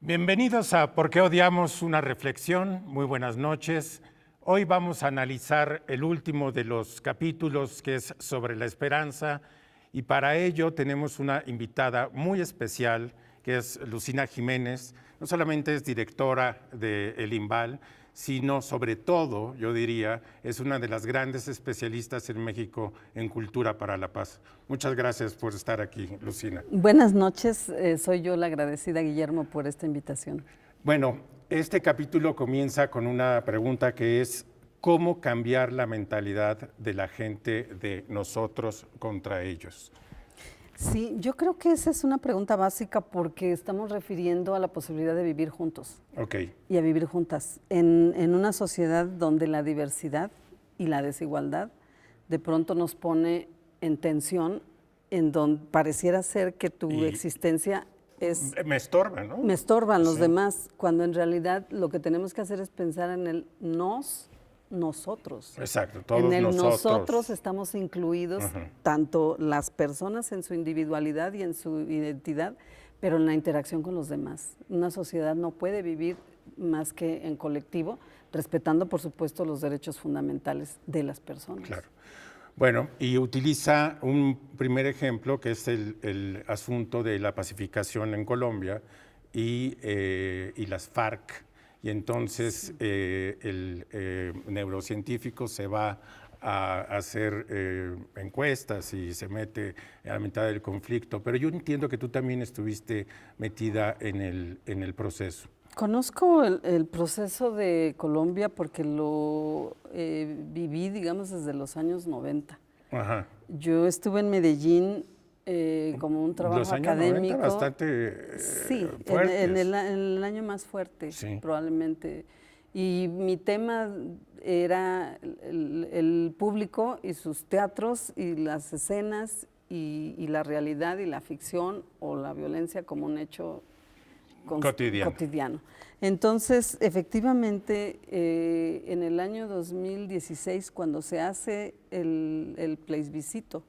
Bienvenidos a ¿Por qué odiamos? Una reflexión. Muy buenas noches. Hoy vamos a analizar el último de los capítulos, que es sobre la esperanza, y para ello tenemos una invitada muy especial, que es Lucina Jiménez. No solamente es directora de El Imbal, sino sobre todo, yo diría, es una de las grandes especialistas en México en cultura para la paz. Muchas gracias por estar aquí, Lucina. Buenas noches, soy yo la agradecida, Guillermo, por esta invitación. Bueno, este capítulo comienza con una pregunta que es ¿cómo cambiar la mentalidad de la gente de nosotros contra ellos? Sí, yo creo que esa es una pregunta básica porque estamos refiriendo a la posibilidad de vivir juntos y a vivir juntas en una sociedad donde la diversidad y la desigualdad de pronto nos pone en tensión, en donde pareciera ser que tu existencia es... Me estorba, ¿no? Me estorban los demás, cuando en realidad lo que tenemos que hacer es pensar en el nosotros. Exacto, todos en el nosotros estamos incluidos, tanto las personas en su individualidad y en su identidad, pero en la interacción con los demás. Una sociedad no puede vivir más que en colectivo, respetando, por supuesto, los derechos fundamentales de las personas. Claro. Bueno, y utiliza un primer ejemplo, que es el asunto de la pacificación en Colombia y las FARC. Y entonces el neurocientífico se va a hacer encuestas y se mete a la mitad del conflicto. Pero yo entiendo que tú también estuviste metida en el proceso. Conozco el proceso de Colombia porque lo viví, digamos, desde los años 90. Ajá. Yo estuve en Medellín como un trabajo los años académico. 90 bastante sí, fuertes. En el año más fuerte, sí. Probablemente. Y mi tema era el público y sus teatros y las escenas y la realidad y la ficción o la violencia como un hecho cotidiano. Entonces, efectivamente, en el año 2016, cuando se hace el plebiscito,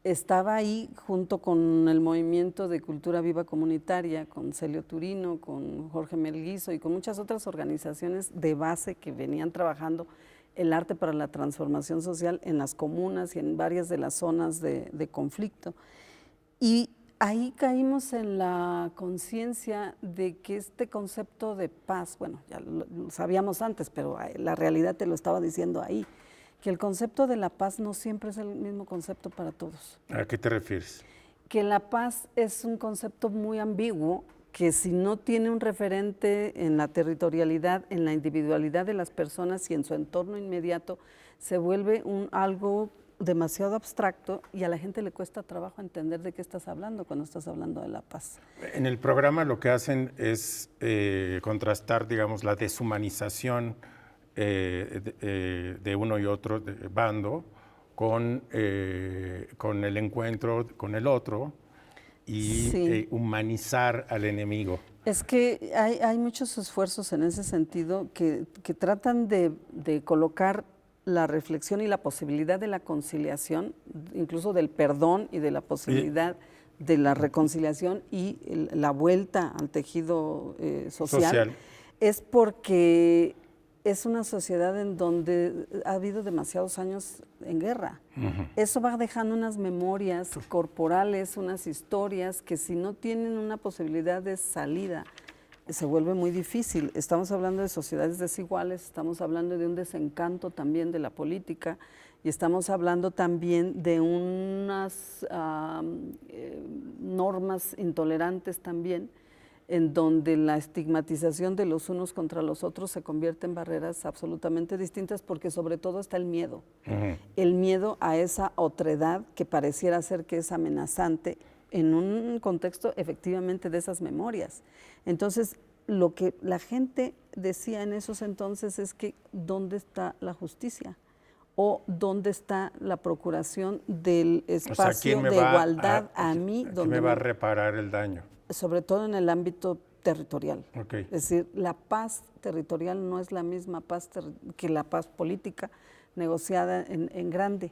estaba ahí junto con el movimiento de Cultura Viva Comunitaria, con Celio Turino, con Jorge Melguizo y con muchas otras organizaciones de base que venían trabajando el arte para la transformación social en las comunas y en varias de las zonas de conflicto. Y ahí caímos en la conciencia de que este concepto de paz, bueno, ya lo sabíamos antes, pero la realidad te lo estaba diciendo ahí, que el concepto de la paz no siempre es el mismo concepto para todos. ¿A qué te refieres? Que la paz es un concepto muy ambiguo, que si no tiene un referente en la territorialidad, en la individualidad de las personas y en su entorno inmediato, se vuelve algo demasiado abstracto y a la gente le cuesta trabajo entender de qué estás hablando cuando estás hablando de la paz. En el programa lo que hacen es contrastar, digamos, la deshumanización de uno y otro bando con el encuentro con el otro y humanizar al enemigo. Es que hay muchos esfuerzos en ese sentido que tratan de colocar la reflexión y la posibilidad de la conciliación, incluso del perdón y de la posibilidad de la reconciliación y la vuelta al tejido social, es porque es una sociedad en donde ha habido demasiados años en guerra. Eso va dejando unas memorias corporales, unas historias que si no tienen una posibilidad de salida, se vuelve muy difícil. Estamos hablando de sociedades desiguales, estamos hablando de un desencanto también de la política y estamos hablando también de unas normas intolerantes también, en donde la estigmatización de los unos contra los otros se convierte en barreras absolutamente distintas porque sobre todo está el miedo. El miedo a esa otredad que pareciera ser que es amenazante en un contexto efectivamente de esas memorias. Entonces, lo que la gente decía en esos entonces es que ¿dónde está la justicia? ¿O dónde está la procuración del espacio de igualdad a mí? ¿Quién me va a reparar el daño? Sobre todo en el ámbito territorial. Es decir, la paz territorial no es la misma paz que la paz política negociada en grande.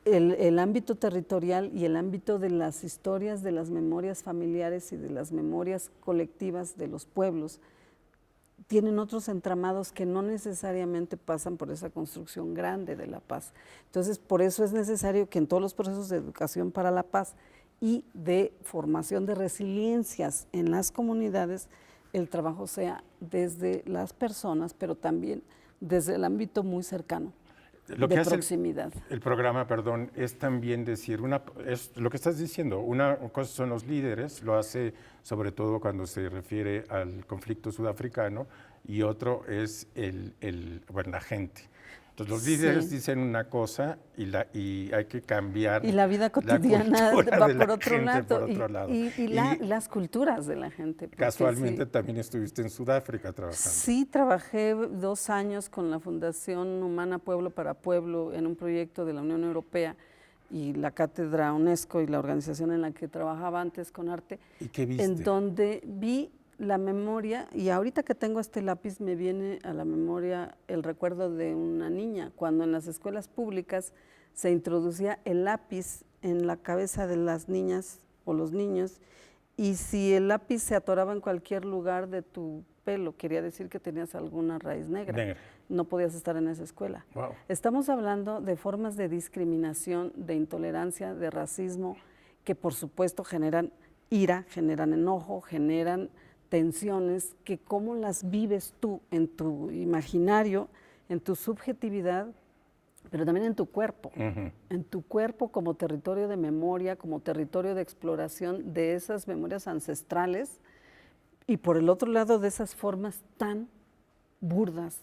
el ámbito territorial y el ámbito de las historias, de las memorias familiares y de las memorias colectivas de los pueblos tienen otros entramados que no necesariamente pasan por esa construcción grande de la paz. Entonces, por eso es necesario que en todos los procesos de educación para la paz y de formación de resiliencias en las comunidades, el trabajo sea desde las personas, pero también desde el ámbito muy cercano. Lo que de hace proximidad. el programa, perdón, es también decir, es lo que estás diciendo, una cosa son los líderes, lo hace sobre todo cuando se refiere al conflicto sudafricano, y otro es bueno, la gente. Entonces los líderes dicen una cosa y hay que cambiar. Y la vida cotidiana va por otro lado. Y Y las culturas de la gente. Casualmente también estuviste en Sudáfrica trabajando. Sí, trabajé 2 años con la Fundación Humana Pueblo para Pueblo en un proyecto de la Unión Europea y la Cátedra UNESCO y la organización en la que trabajaba antes con arte. ¿Y qué viste? En donde vi la memoria, y ahorita que tengo este lápiz me viene a la memoria el recuerdo de una niña, cuando en las escuelas públicas se introducía el lápiz en la cabeza de las niñas o los niños, y si el lápiz se atoraba en cualquier lugar de tu pelo, quería decir que tenías alguna raíz negra. No podías estar en esa escuela. Wow. Estamos hablando de formas de discriminación, de intolerancia, de racismo, que por supuesto generan ira, generan enojo, generan tensiones, que cómo las vives tú en tu imaginario, en tu subjetividad, pero también en tu cuerpo. En tu cuerpo como territorio de memoria, como territorio de exploración de esas memorias ancestrales, y por el otro lado de esas formas tan burdas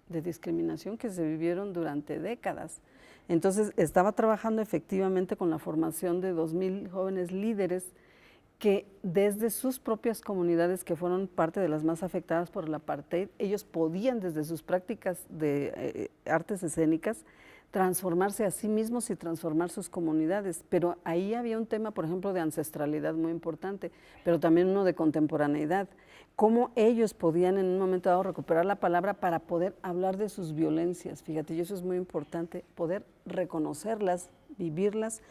de discriminación que se vivieron durante décadas. Entonces estaba trabajando efectivamente con la formación de 2000 jóvenes líderes que desde sus propias comunidades, que fueron parte de las más afectadas por el apartheid, ellos podían desde sus prácticas de artes escénicas transformarse a sí mismos y transformar sus comunidades. Pero ahí había un tema, por ejemplo, de ancestralidad muy importante, pero también uno de contemporaneidad. Cómo ellos podían en un momento dado recuperar la palabra para poder hablar de sus violencias. Fíjate, y eso es muy importante, poder reconocerlas, vivirlas,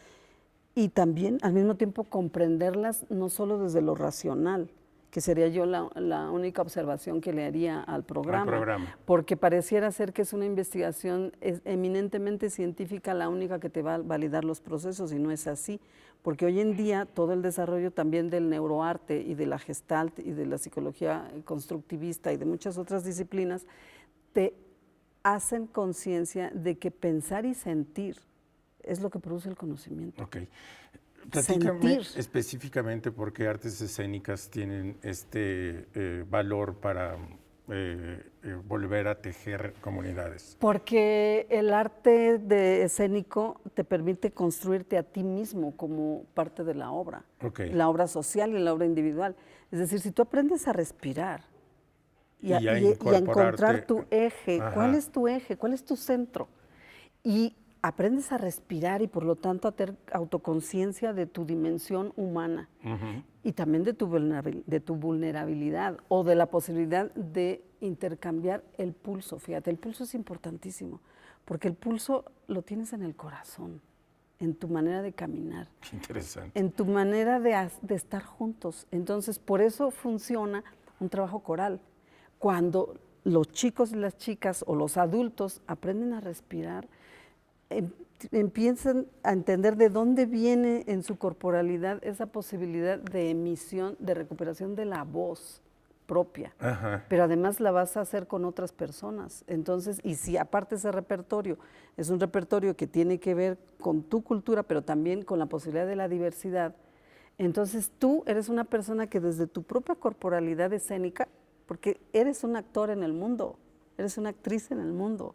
y también al mismo tiempo comprenderlas no solo desde lo racional, que sería yo la única observación que le haría al programa, porque pareciera ser que es una investigación eminentemente científica la única que te va a validar los procesos, y no es así, porque hoy en día todo el desarrollo también del neuroarte y de la gestalt y de la psicología constructivista y de muchas otras disciplinas te hacen conciencia de que pensar y sentir es lo que produce el conocimiento. Ok. Platícame específicamente por qué artes escénicas tienen este valor para volver a tejer comunidades. Porque el arte escénico te permite construirte a ti mismo como parte de la obra, la obra social y la obra individual. Es decir, si tú aprendes a respirar y a encontrar tu eje, ¿cuál es tu eje? ¿Cuál es tu centro? Y aprendes a respirar y por lo tanto a tener autoconciencia de tu dimensión humana y también de tu vulnerabilidad o de la posibilidad de intercambiar el pulso. Fíjate, el pulso es importantísimo porque el pulso lo tienes en el corazón, en tu manera de caminar. Qué interesante. En tu manera de estar juntos. Entonces, por eso funciona un trabajo coral. Cuando los chicos y las chicas o los adultos aprenden a respirar, empiezan a entender de dónde viene en su corporalidad esa posibilidad de emisión, de recuperación de la voz propia, pero además la vas a hacer con otras personas. Entonces, y si aparte ese repertorio es un repertorio que tiene que ver con tu cultura, pero también con la posibilidad de la diversidad, entonces tú eres una persona que desde tu propia corporalidad escénica, porque eres un actor en el mundo, eres una actriz en el mundo,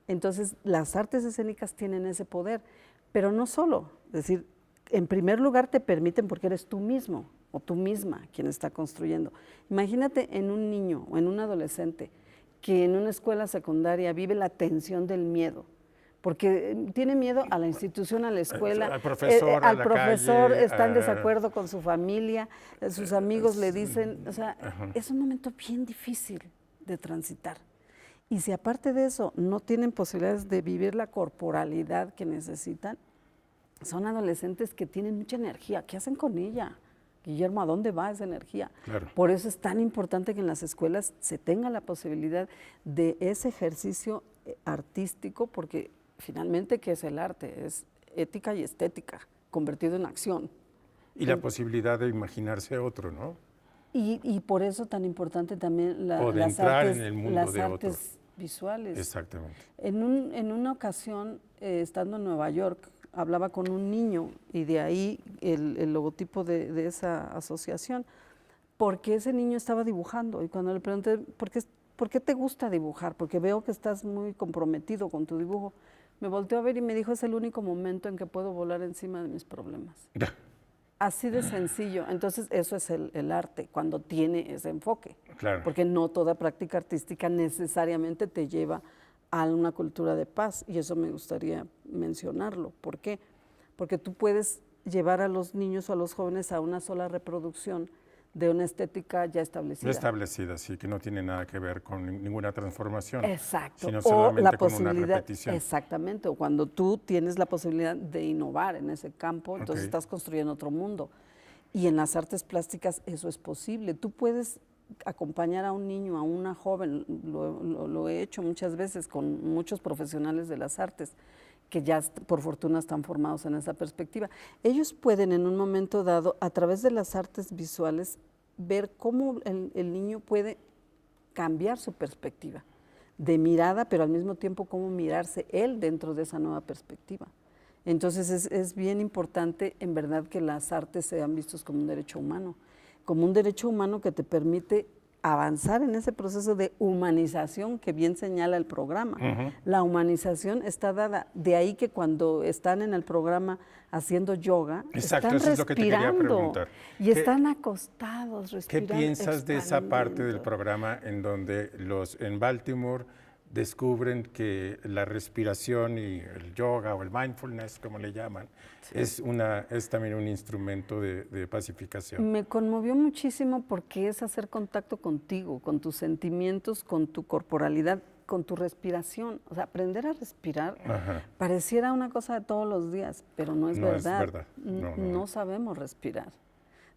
entonces las artes escénicas tienen ese poder, pero no solo, es decir, en primer lugar te permiten porque eres tú mismo o tú misma quien está construyendo. Imagínate en un niño o en un adolescente que en una escuela secundaria vive la tensión del miedo, porque tiene miedo a la institución, a la escuela, al profesor, calle, está en desacuerdo con su familia, sus amigos le dicen, o sea, es un momento bien difícil de transitar. Y si aparte de eso no tienen posibilidades de vivir la corporalidad que necesitan, son adolescentes que tienen mucha energía. ¿Qué hacen con ella? Guillermo, ¿a dónde va esa energía? Claro. Por eso es tan importante que en las escuelas se tenga la posibilidad de ese ejercicio artístico, porque finalmente, ¿qué es el arte? Es ética y estética, convertido en acción. Y la posibilidad de imaginarse otro, ¿no? Y por eso tan importante también O de las entrar artes, en el mundo las de artes otro. visuales. Exactamente. En una ocasión, estando en Nueva York, hablaba con un niño y de ahí el logotipo de esa asociación, porque ese niño estaba dibujando y cuando le pregunté, ¿por qué te gusta dibujar? Porque veo que estás muy comprometido con tu dibujo. Me volteó a ver y me dijo, es el único momento en que puedo volar encima de mis problemas. Así de sencillo. Entonces, eso es el arte, cuando tiene ese enfoque. Claro. Porque no toda práctica artística necesariamente te lleva a una cultura de paz, y eso me gustaría mencionarlo. ¿Por qué? Porque tú puedes llevar a los niños o a los jóvenes a una sola reproducción de una estética ya establecida. Establecida, sí, que no tiene nada que ver con ninguna transformación. Exacto. Sino O solamente la como una posibilidad, repetición. exactamente, o cuando tú tienes la posibilidad de innovar en ese campo, entonces Ok. estás construyendo otro mundo. Y en las artes plásticas eso es posible. Tú puedes acompañar a un niño, a una joven, lo he hecho muchas veces con muchos profesionales de las artes, que ya por fortuna están formados en esa perspectiva. Ellos pueden en un momento dado, a través de las artes visuales, ver cómo el niño puede cambiar su perspectiva de mirada, pero al mismo tiempo cómo mirarse él dentro de esa nueva perspectiva. Entonces es bien importante en verdad que las artes sean vistos como un derecho humano que te permite avanzar en ese proceso de humanización que bien señala el programa. La humanización está dada, de ahí que cuando están en el programa haciendo yoga, Exacto, están eso es lo que te quería respirando preguntar. y están acostados, ¿Qué respirando. piensas de esa parte del expandiendo. programa en donde en Baltimore descubren que la respiración y el yoga o el mindfulness, como le llaman, es también un instrumento de pacificación? Me conmovió muchísimo porque es hacer contacto contigo, con tus sentimientos, con tu corporalidad, con tu respiración. O sea, aprender a respirar pareciera una cosa de todos los días, pero no es verdad. Es verdad. No sabemos respirar.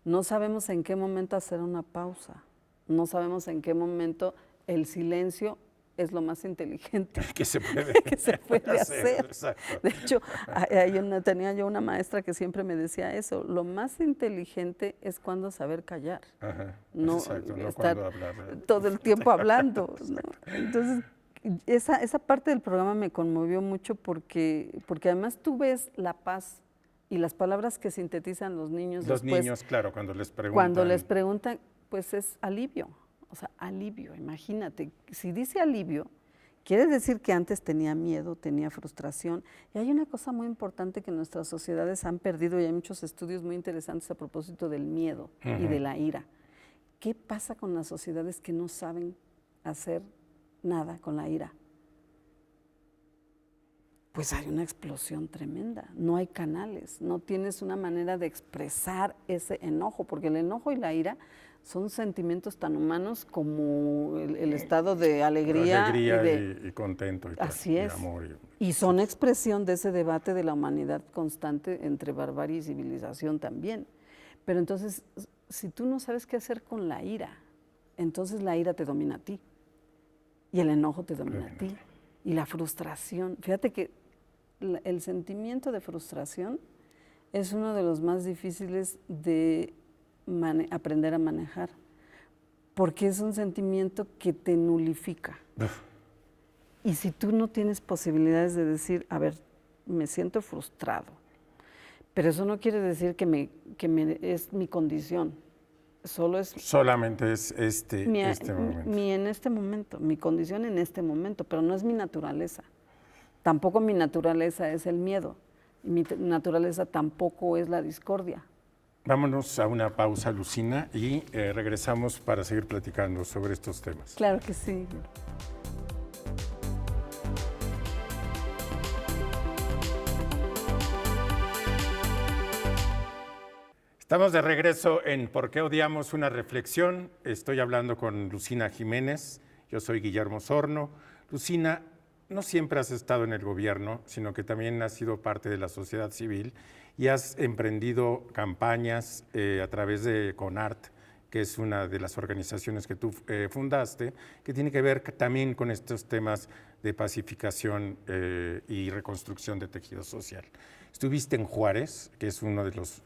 No sabemos en qué momento hacer una pausa. No sabemos en qué momento el silencio es lo más inteligente que se puede, que se puede hacer. Exacto. De hecho, tenía yo una maestra que siempre me decía eso, lo más inteligente es cuando saber callar. No Exacto, no estar cuando hablar. todo el tiempo hablando, ¿no? Entonces, esa parte del programa me conmovió mucho porque además tú ves la paz y las palabras que sintetizan los niños Los después. niños, claro, cuando les preguntan. Cuando les preguntan, pues es alivio. O sea, alivio, imagínate. Si dice alivio, quiere decir que antes tenía miedo, tenía frustración. Y hay una cosa muy importante que nuestras sociedades han perdido, y hay muchos estudios muy interesantes a propósito del miedo y de la ira. ¿Qué pasa con las sociedades que no saben hacer nada con la ira? Pues hay una explosión tremenda, no hay canales, no tienes una manera de expresar ese enojo, porque el enojo y la ira son sentimientos tan humanos como el estado de alegría y contento. Así es. Amor. Y son expresión de ese debate de la humanidad constante entre barbarie y civilización también. Pero entonces, si tú no sabes qué hacer con la ira, entonces la ira te domina a ti y el enojo te domina a ti y la frustración. Fíjate que el sentimiento de frustración es uno de los más difíciles de aprender a manejar, porque es un sentimiento que te nulifica. Y si tú no tienes posibilidades de decir, a ver, me siento frustrado, pero eso no quiere decir que es mi condición, solamente es este momento. Mi condición en este momento, pero no es mi naturaleza. Tampoco mi naturaleza es el miedo, y mi naturaleza tampoco es la discordia. Vámonos a una pausa, Lucina, y regresamos para seguir platicando sobre estos temas. Claro que sí. Estamos de regreso en ¿Por qué odiamos una reflexión? Estoy hablando con Lucina Jiménez, yo soy Guillermo Sorno. Lucina, no siempre has estado en el gobierno, sino que también has sido parte de la sociedad civil y has emprendido campañas a través de CONART, que es una de las organizaciones que tú fundaste, que tiene que ver también con estos temas de pacificación y reconstrucción de tejido social. Estuviste en Juárez, que es uno de los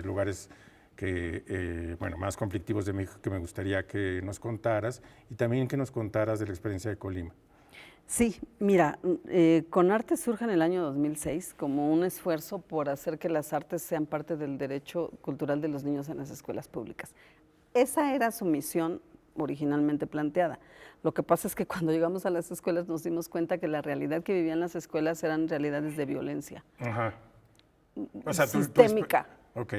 lugares que, más conflictivos de México, que me gustaría que nos contaras, y también que nos contaras de la experiencia de Colima. Sí, mira, CONARTE surge en el año 2006 como un esfuerzo por hacer que las artes sean parte del derecho cultural de los niños en las escuelas públicas. Esa era su misión originalmente planteada. Lo que pasa es que cuando llegamos a las escuelas nos dimos cuenta que la realidad que vivían las escuelas eran realidades de violencia. Ajá. O sea, sistémica. Ok.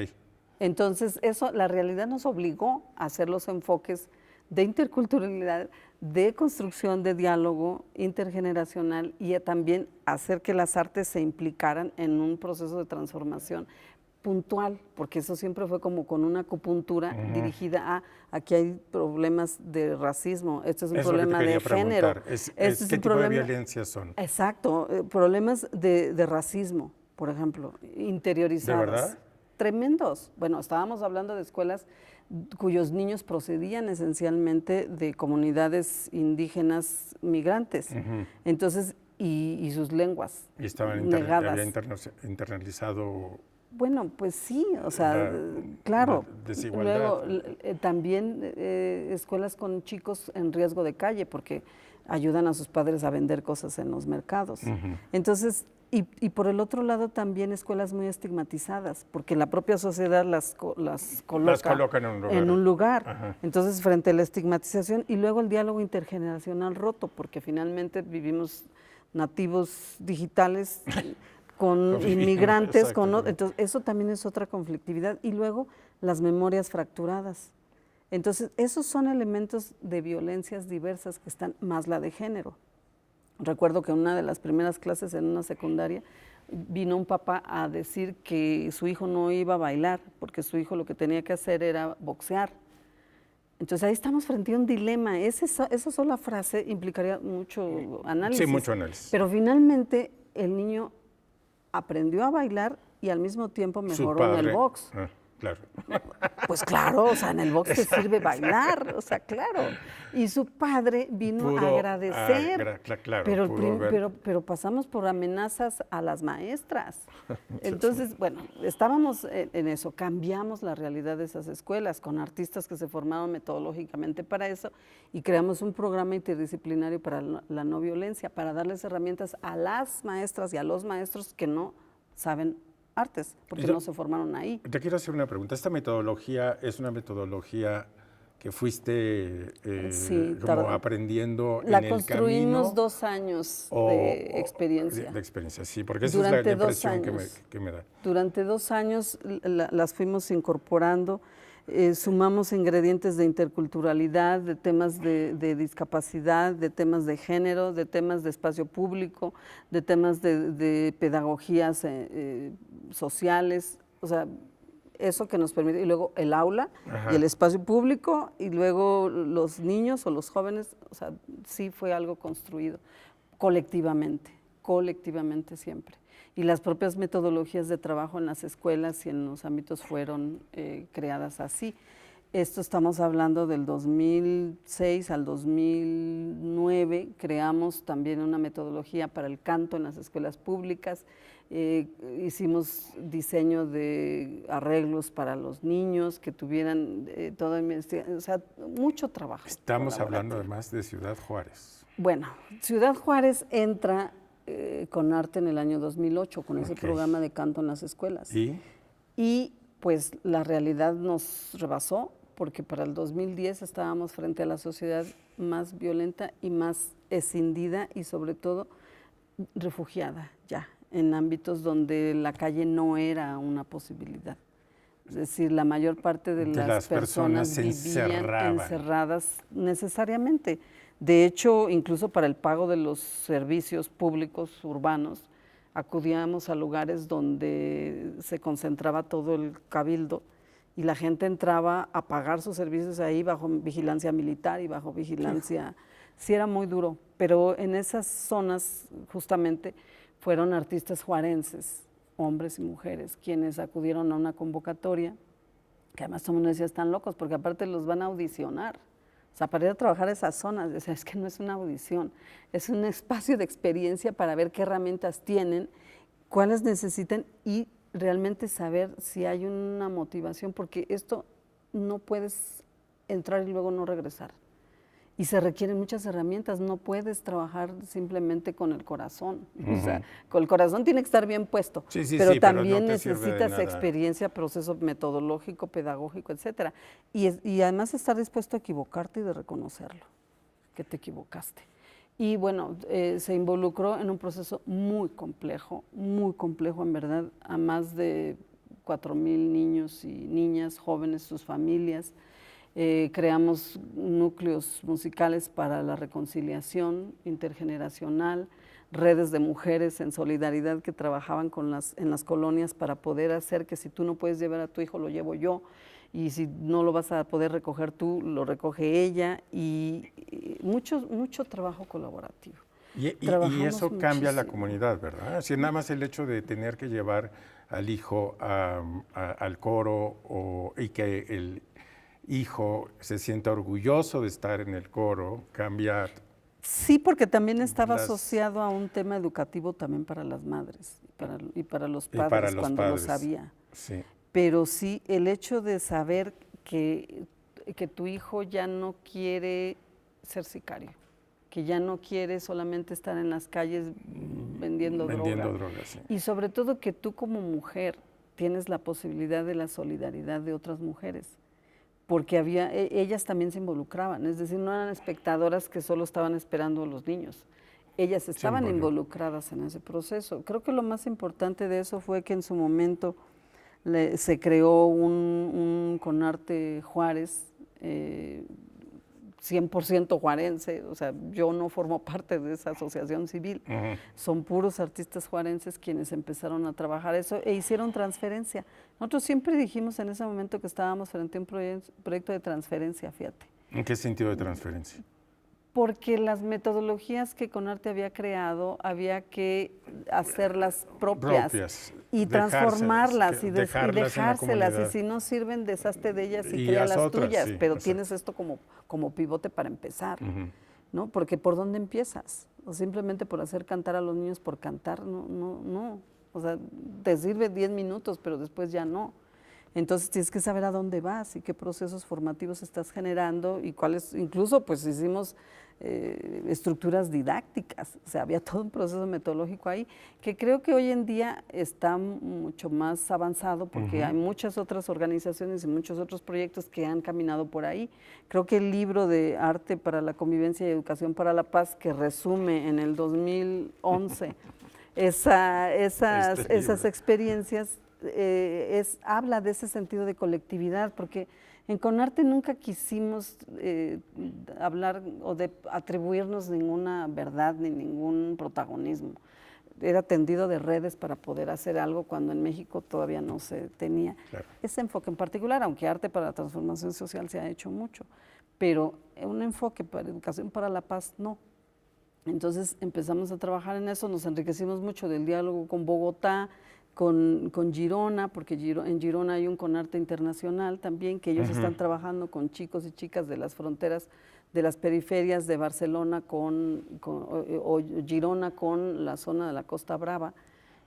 Entonces, la realidad nos obligó a hacer los enfoques de interculturalidad, de construcción de diálogo intergeneracional y también hacer que las artes se implicaran en un proceso de transformación puntual, porque eso siempre fue como con una acupuntura dirigida a, aquí hay problemas de racismo, este es un problema de género. ¿Qué tipo de violencias son? Exacto, problemas de racismo, por ejemplo, interiorizados. ¿De verdad? Tremendos. Bueno, estábamos hablando de escuelas cuyos niños procedían esencialmente de comunidades indígenas migrantes. Entonces, y sus lenguas y estaban negadas. Había internalizado. Bueno, pues sí, o sea, claro. Desigualdad. Luego, también escuelas con chicos en riesgo de calle, porque ayudan a sus padres a vender cosas en los mercados. Entonces, y por el otro lado también escuelas muy estigmatizadas, porque la propia sociedad las coloca en un lugar. Entonces, frente a la estigmatización y luego el diálogo intergeneracional roto, porque finalmente vivimos nativos digitales con inmigrantes, entonces eso también es otra conflictividad. Y luego las memorias fracturadas. Entonces, esos son elementos de violencias diversas que están, más la de género. Recuerdo que en una de las primeras clases en una secundaria vino un papá a decir que su hijo no iba a bailar, porque su hijo lo que tenía que hacer era boxear. Entonces ahí estamos frente a un dilema. Esa sola frase implicaría mucho análisis. Sí, mucho análisis. Pero finalmente el niño aprendió a bailar y al mismo tiempo mejoró en el box. Claro. Pues claro, o sea, en el box te sirve bailar, o sea, claro. Y su padre vino a agradecer, claro, pero pasamos por amenazas a las maestras. Entonces, bueno, estábamos en eso, cambiamos la realidad de esas escuelas con artistas que se formaron metodológicamente para eso y creamos un programa interdisciplinario para la no violencia, para darles herramientas a las maestras y a los maestros que no saben artes, porque no se formaron ahí. Te quiero hacer una pregunta. ¿Esta metodología es una metodología que fuiste aprendiendo en el camino? La construimos 2 años de experiencia. De experiencia, sí, porque esa es la impresión que me da. Durante 2 años las fuimos incorporando, sumamos ingredientes de interculturalidad, de temas de discapacidad, de temas de género, de temas de espacio público, de temas de pedagogías sociales, o sea, eso que nos permite, y luego el aula y el espacio público, y luego los niños o los jóvenes, o sea, sí fue algo construido colectivamente siempre. Y las propias metodologías de trabajo en las escuelas y en los ámbitos fueron creadas así. Esto estamos hablando del 2006 al 2009, creamos también una metodología para el canto en las escuelas públicas, hicimos diseño de arreglos para los niños que tuvieran toda investigación, o sea, mucho trabajo. Estamos hablando además de Ciudad Juárez. Bueno, Ciudad Juárez entra CONARTE en el año 2008 con ese programa de canto en las escuelas. Y pues la realidad nos rebasó, porque para el 2010 estábamos frente a la sociedad más violenta y más escindida y sobre todo refugiada ya, en ámbitos donde la calle no era una posibilidad. Es decir, la mayor parte de las personas vivían encerradas necesariamente. De hecho, incluso para el pago de los servicios públicos urbanos, acudíamos a lugares donde se concentraba todo el cabildo y la gente entraba a pagar sus servicios ahí bajo vigilancia militar y bajo vigilancia, sí era muy duro, pero en esas zonas justamente fueron artistas juarenses, hombres y mujeres, quienes acudieron a una convocatoria, que además todo el mundo decía, están locos, porque aparte los van a audicionar. O sea, para ir a trabajar a esas zonas, decía, es que no es una audición, es un espacio de experiencia para ver qué herramientas tienen, cuáles necesitan y realmente saber si hay una motivación, porque esto no puedes entrar y luego no regresar. Y se requieren muchas herramientas, no puedes trabajar simplemente con el corazón. O sea, con el corazón tiene que estar bien puesto, pero también no te sirve de necesitas nada. experiencia, proceso metodológico, pedagógico, etcétera. Y además estar dispuesto a equivocarte y de reconocerlo, que te equivocaste. Y bueno, se involucró en un proceso muy complejo en verdad, a más de 4,000 niños y niñas, jóvenes, sus familias. Creamos núcleos musicales para la reconciliación intergeneracional, redes de mujeres en solidaridad que trabajaban en las colonias para poder hacer que si tú no puedes llevar a tu hijo, lo llevo yo, y si no lo vas a poder recoger tú, lo recoge ella, y mucho trabajo colaborativo. Y eso cambia la muchísimo. comunidad, ¿verdad? Así nada más el hecho de tener que llevar al hijo al coro y que el hijo se sienta orgulloso de estar en el coro, cambia. Sí, porque también estaba asociado a un tema educativo también para las madres y para los padres cuando lo sabía. Sí. Pero sí, el hecho de saber que tu hijo ya no quiere ser sicario, que ya no quiere solamente estar en las calles vendiendo droga. Sí. Y sobre todo que tú como mujer tienes la posibilidad de la solidaridad de otras mujeres, porque ellas también se involucraban, es decir, no eran espectadoras que solo estaban esperando a los niños, ellas estaban involucradas en ese proceso. Creo que lo más importante de eso fue que en su momento se creó un Conarte Juárez, 100% juarense, o sea, yo no formo parte de esa asociación civil, son puros artistas juarenses quienes empezaron a trabajar eso e hicieron transferencia. Nosotros siempre dijimos en ese momento que estábamos frente a un proyecto de transferencia, fíjate. ¿En qué sentido de transferencia? Porque las metodologías que Conarte había creado había que hacerlas propias y transformarlas y dejárselas, y si no sirven, deshazte de ellas y crea las tuyas, sí, pero tienes esto como pivote para empezar, ¿no? Porque ¿por dónde empiezas? O simplemente por hacer cantar a los niños por cantar, no. O sea, te sirve 10 minutos, pero después ya no. Entonces tienes que saber a dónde vas y qué procesos formativos estás generando y cuáles, incluso pues hicimos estructuras didácticas, o sea, había todo un proceso metodológico ahí que creo que hoy en día está mucho más avanzado porque hay muchas otras organizaciones y muchos otros proyectos que han caminado por ahí. Creo que el libro de Arte para la Convivencia y Educación para la Paz, que resume en el 2011 esas experiencias, habla de ese sentido de colectividad, porque en Conarte nunca quisimos hablar o de atribuirnos ninguna verdad ni ningún protagonismo. Era tendido de redes para poder hacer algo cuando en México todavía no se tenía ese enfoque en particular, aunque Arte para la Transformación Social se ha hecho mucho, pero un enfoque para educación para la paz no. Entonces empezamos a trabajar en eso, nos enriquecimos mucho del diálogo con Bogotá, con Girona, porque en Girona hay un Conarte internacional también, que ellos están trabajando con chicos y chicas de las fronteras, de las periferias de Barcelona o Girona con la zona de la Costa Brava,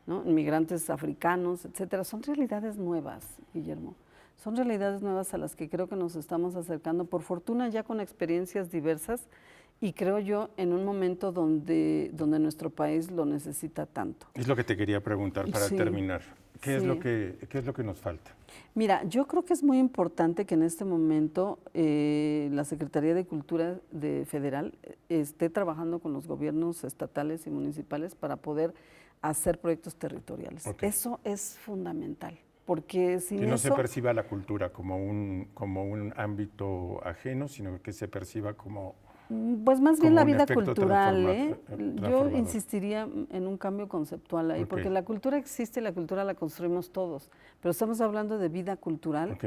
¿no? Inmigrantes africanos, etcétera. Son realidades nuevas, Guillermo. Son realidades nuevas a las que creo que nos estamos acercando, por fortuna ya con experiencias diversas, y creo yo en un momento donde nuestro país lo necesita tanto. Es lo que te quería preguntar para terminar. ¿Qué es lo que nos falta? Mira, yo creo que es muy importante que en este momento la Secretaría de Cultura Federal esté trabajando con los gobiernos estatales y municipales para poder hacer proyectos territoriales. Eso es fundamental. Porque sin que no se perciba la cultura como un ámbito ajeno, sino que se perciba como Pues más bien como la un vida efecto cultural, ¿eh? Yo transformador. insistiría en un cambio conceptual ahí, Ok. porque la cultura existe y la cultura la construimos todos, pero estamos hablando de vida cultural Ok.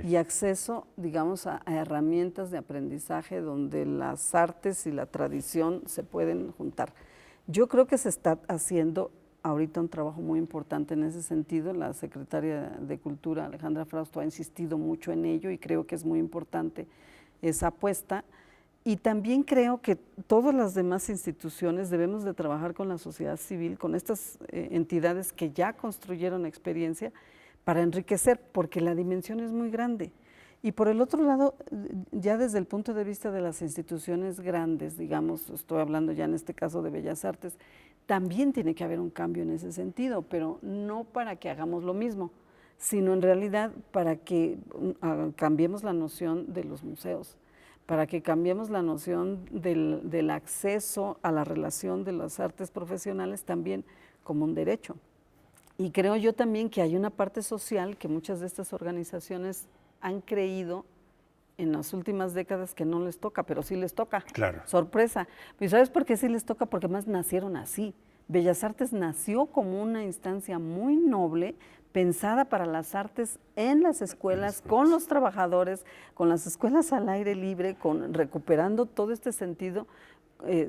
y acceso, digamos, a herramientas de aprendizaje donde las artes y la tradición se pueden juntar. Yo creo que se está haciendo ahorita un trabajo muy importante en ese sentido. La secretaria de Cultura, Alejandra Frausto, ha insistido mucho en ello y creo que es muy importante esa apuesta. Y también creo que todas las demás instituciones debemos de trabajar con la sociedad civil, con estas entidades que ya construyeron experiencia para enriquecer, porque la dimensión es muy grande. Y por el otro lado, ya desde el punto de vista de las instituciones grandes, digamos, estoy hablando ya en este caso de Bellas Artes, también tiene que haber un cambio en ese sentido, pero no para que hagamos lo mismo, sino en realidad para que cambiemos la noción de los museos, para que cambiemos la noción del acceso a la relación de las artes profesionales también como un derecho. Y creo yo también que hay una parte social que muchas de estas organizaciones han creído en las últimas décadas que no les toca, pero sí les toca. Claro. Sorpresa. Pues ¿sabes por qué sí les toca? Porque más nacieron así. Bellas Artes nació como una instancia muy noble, pensada para las artes en las escuelas, con los trabajadores, con las escuelas al aire libre, recuperando todo este sentido,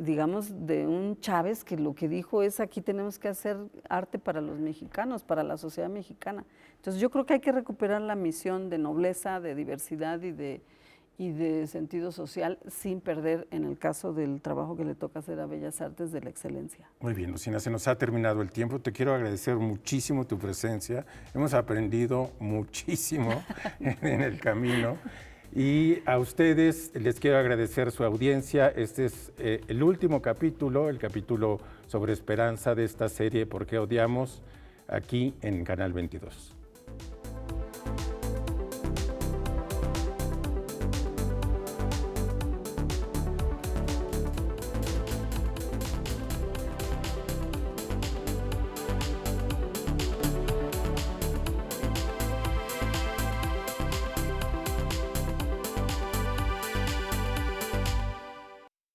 digamos, de un Chávez que lo que dijo es: aquí tenemos que hacer arte para los mexicanos, para la sociedad mexicana. Entonces yo creo que hay que recuperar la misión de nobleza, de diversidad y de sentido social, sin perder, en el caso del trabajo que le toca hacer a Bellas Artes, de la excelencia. Muy bien, Lucina, se nos ha terminado el tiempo. Te quiero agradecer muchísimo tu presencia. Hemos aprendido muchísimo en el camino. Y a ustedes les quiero agradecer su audiencia. Este es el último capítulo, el capítulo sobre esperanza de esta serie ¿Por qué odiamos?, aquí en Canal 22.